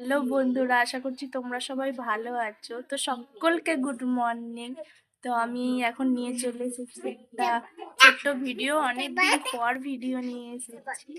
Hello বন্ধুরা, আশা করছি তোমরা সবাই ভালো আছো। তো সকলকে গুড মর্নিং। তো আমি এখন নিয়ে চলে এসেছি একটা ছোট্ট ভিডিও, অনেকদিন পর ভিডিও নিয়ে এসেছি।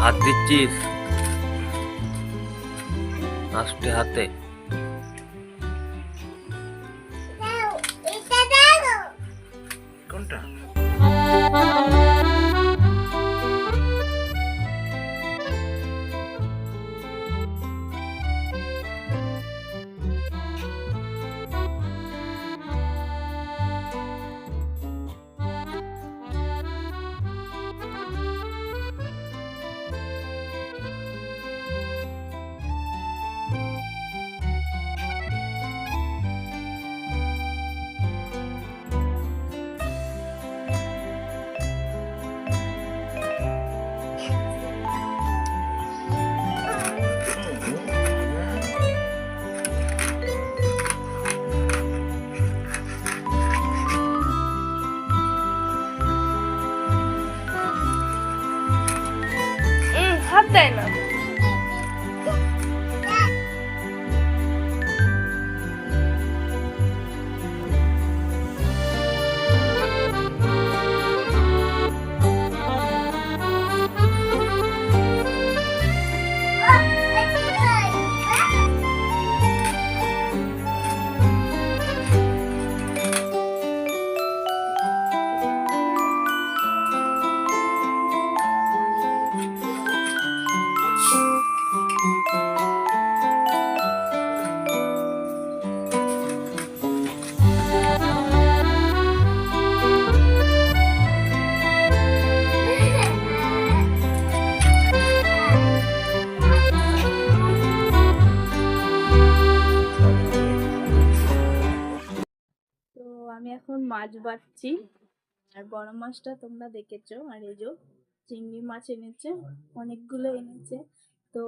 হাত দিচ্ছিস আস্তে হাতে। কোনটা? হাত দেয় না। তো আমি এখন মাছ বাছছি, আর বড় মাছটা তোমরা দেখেছো। আর এই যে চিংড়ি মাছ এনেছে, অনেকগুলো এনেছে। তো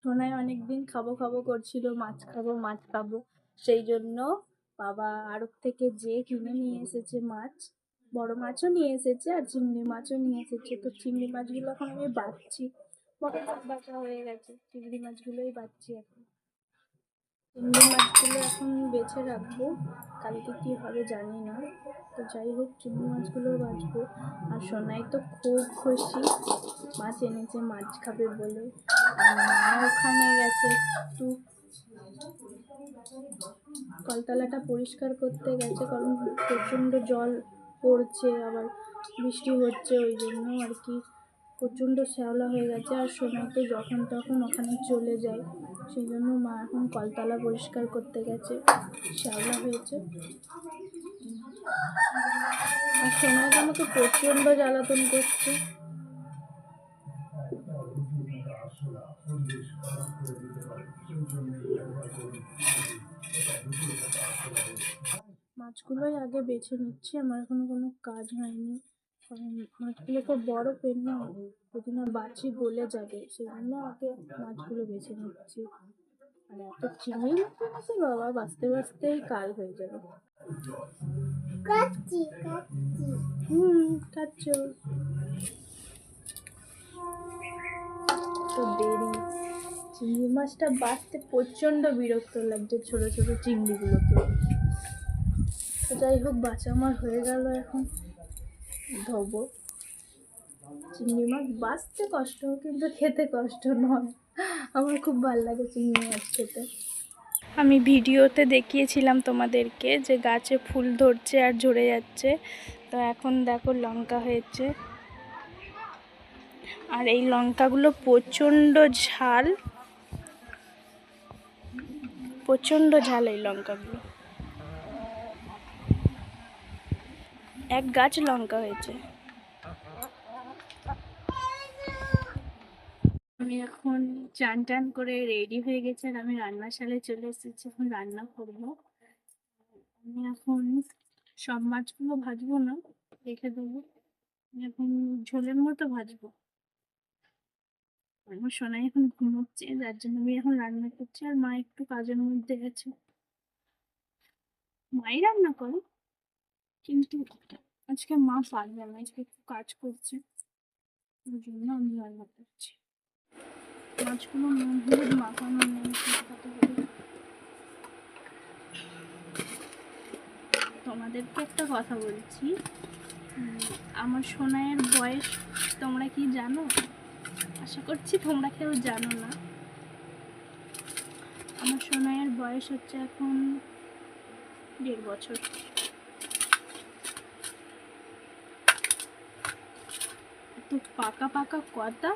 সোনাই অনেকদিন খাবো খাবো করছিল, মাছ খাবো মাছ খাবো। সেই জন্য বাবা আড়ত থেকে যে কিনে নিয়ে এসেছে মাছ, বড় মাছও নিয়ে এসেছে আর চিংড়ি মাছও নিয়ে এসেছে। তো চিংড়ি মাছগুলো এখন আমি বাছছি, বড় মাছ বাছা হয়ে গেছে, চিংড়ি মাছগুলোই বাছছি এখন। চিংড়ি মাছগুলো এখন বেছে রাখবো, কালকে কি হবে জানি না। তো যাই হোক, চিংড়ি মাছগুলো বাছবো। আর সোনাই তো খুব খুশি, মাছ এনেছে, মাছ খাবে বলে। আর মা ওখানে গেছে একটু কলতলাটা পরিষ্কার করতে গেছে, কারণ প্রচণ্ড জল পড়ছে, আবার বৃষ্টি হচ্ছে, ওই জন্য আর কি প্রচণ্ড শ্যাওলা হয়ে গেছে। আর সোনাই তো যখন তখন ওখানে চলে যায়, সেই জন্য মা এখন কলতলা পরিষ্কার করতে গেছে, শ্যাওলা হয়েছে। আর সোনাই তো আমাকে প্রচণ্ড জ্বালাতন করছে। মাছগুলোই আগে বেছে নিচ্ছি, আমার এখনো কোনো কাজ হয়নি, কারণ মাছগুলো খুব বড় পেন না, যদি না বাছি গলে যাবে, সেই জন্য আগে মাছগুলো বেছে নিচ্ছি। আর এত চিংড়ি মাছ এনেছে বাবা, বাঁচতে বাঁচতেই কাল হয়ে যাবে। কাটছো তো দেরি। চিংড়ি মাছটা বাঁচতে প্রচণ্ড বিরক্ত লাগছে, ছোট ছোট চিংড়িগুলোকে। তো যাই হোক, বাছা আমার হয়ে গেল, এখন ধোবো। চিংড়ি মাছ বাঁচতে কষ্ট, কিন্তু খেতে কষ্ট নয়। আমার খুব ভালো লাগে চিংড়ি মাছ খেতে। আমি ভিডিওতে দেখিয়েছিলাম তোমাদেরকে যে গাছে ফুল ধরছে আর ঝরে যাচ্ছে। তো এখন দেখো লঙ্কা হয়েছে, আর এই লঙ্কাগুলো প্রচণ্ড ঝাল, প্রচণ্ড ঝাল এই লঙ্কাগুলো। এক গাছ লঙ্কা হয়েছে। আমি এখন চান টান করে রেডি হয়ে গেছি আর আমি রান্নাশালে চলে এসেছি, এখন রান্না করবো। আমি এখন সব মাছগুলো ভাজবো না, রেখে দেবো। আমি এখন ঝোলের মতো ভাজবো। আমার সোনাই এখন ঘুমোচ্ছে, যার জন্য আমি এখন রান্না করছি। আর মা একটু কাজের মধ্যে গেছে, মাই রান্না করে, কিন্তু আজকে মা পারবে না, আজকে একটু কাজ করছে, ওই জন্য আমি রান্না করছি। মাছগুলো নুন হলুদ মাখানো নেই, মাখাতে হবে। তোমাদেরকে একটা কথা বলছি, আমার সোনাইয়ের বয়স তোমরা কি জানো? আশা করছি তোমরা কেউ জানো না। আমার সোনাইয়ের বয়স হচ্ছে এখন 1.5 বছর। তো পাকা পাকা কথা,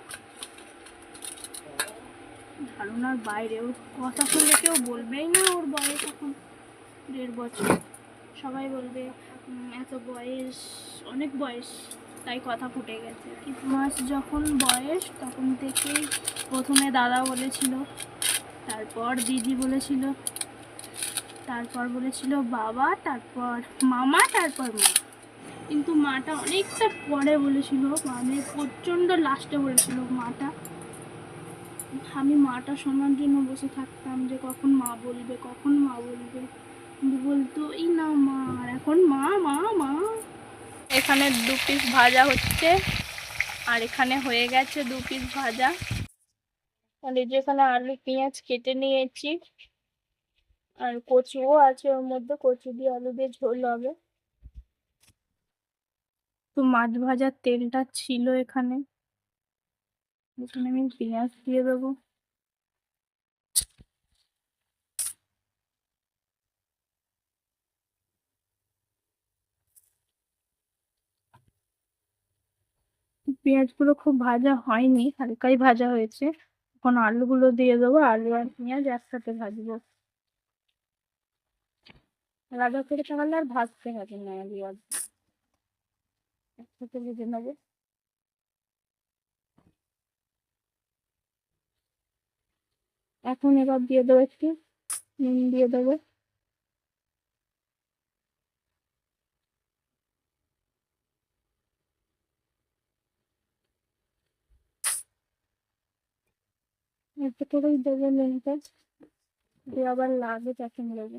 ধারণার বাইরে। ওর কথা শুনলে কেউ বলবেই না ওর বয়স এখন 1.5 বছর। সবাই বলবে এত বয়স, অনেক বয়স, তাই কথা ফুটে গেছে। 1 মাস যখন বয়স তখন থেকেই প্রথমে দাদা বলেছিল, তারপর দিদি বলেছিল, তারপর বলেছিল বাবা, তারপর মামা, তারপর মা। কিন্তু মাটা অনেকটা পরে বলেছিল, মানে প্রচণ্ড লাস্টে বলেছিল মাটা। আমি মাটা শোনার জন্য বসে থাকতাম যে কখন মা বলবে, কখন মা বলবে। কিন্তু বলতো এই না মা, আর এখন মা মা মা। এখানে 2 পিস ভাজা হচ্ছে, আর এখানে হয়ে গেছে 2 পিস ভাজা। আর এই যে এখানে আলু পেঁয়াজ কেটে নিয়েছি, আর কচুও আছে ওর মধ্যে, কচু দিয়ে আলু দিয়ে ঝোল হবে। তো মাছ ভাজার তেলটা ছিল এখানে, এখানে আমি পেঁয়াজ দিয়ে দেবো। পেঁয়াজগুলো খুব ভাজা হয়নি, হালকাই ভাজা হয়েছে। এখন আলুগুলো দিয়ে দেবো, আলু আর পেঁয়াজ একসাথে ভাজবো। আলাদা করে তাহলে আর ভাজতে হবে না, আলু আর একসাথে ভেজে নেবো। এখন এবার দিয়ে দেবো একটু নুন দিয়ে দেবো। একটু করেই দেবো নুনটা, দিয়ে আবার লাগে তখন দেবো।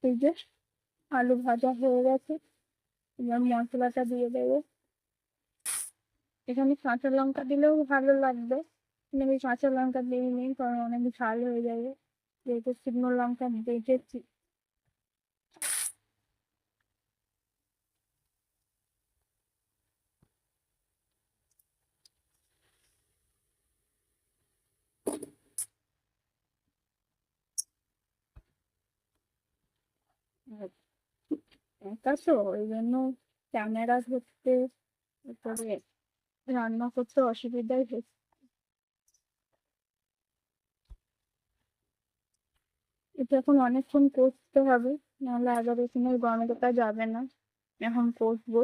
এই যে আলু ভাজা হয়ে গেছে, এবার মশলাটা দিয়ে দেবো। এখানে কাঁচা লঙ্কা দিলেও ভালো লাগবে, কিন্তু আমি কাঁচা লঙ্কা দিইনি, কারণ অনেক ঝাল হয়ে যাবে, যেহেতু শুকনো লঙ্কা বেটেছি। একা তো ওই জন্য ক্যামেরা ধরতে, তারপরে রান্না করতে অসুবিধাই হচ্ছে। এটা এখন অনেকক্ষণ কষতে হবে, নাহলে আদা রসুনের গন্ধটা যাবে না। এখন কষবো।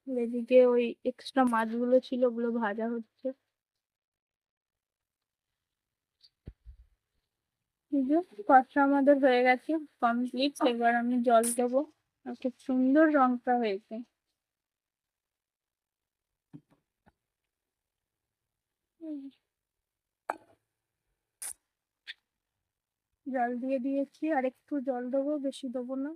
এদিকে ওই এক্সট্রা মাছগুলো ছিল, ওগুলো ভাজা হচ্ছে। এই যে কষা আমাদের হয়ে গেছে কমপ্লিট, এবার আমি জল দেবো। আর খুব সুন্দর রংটা হয়েছে। জল দিয়ে দিয়েছি, আর একটু জল দেবো, বেশি দেবো না।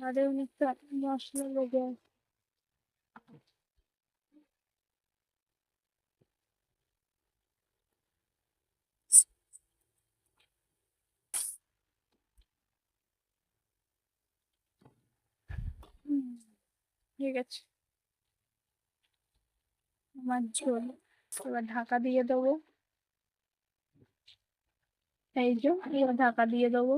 আরে অনেকটা মশলা লেগে আছে। ঠিক আছে, আমার ঝোল এবার ঢাকা দিয়ে দেবো। এই যে এবার ঢাকা দিয়ে দেবো।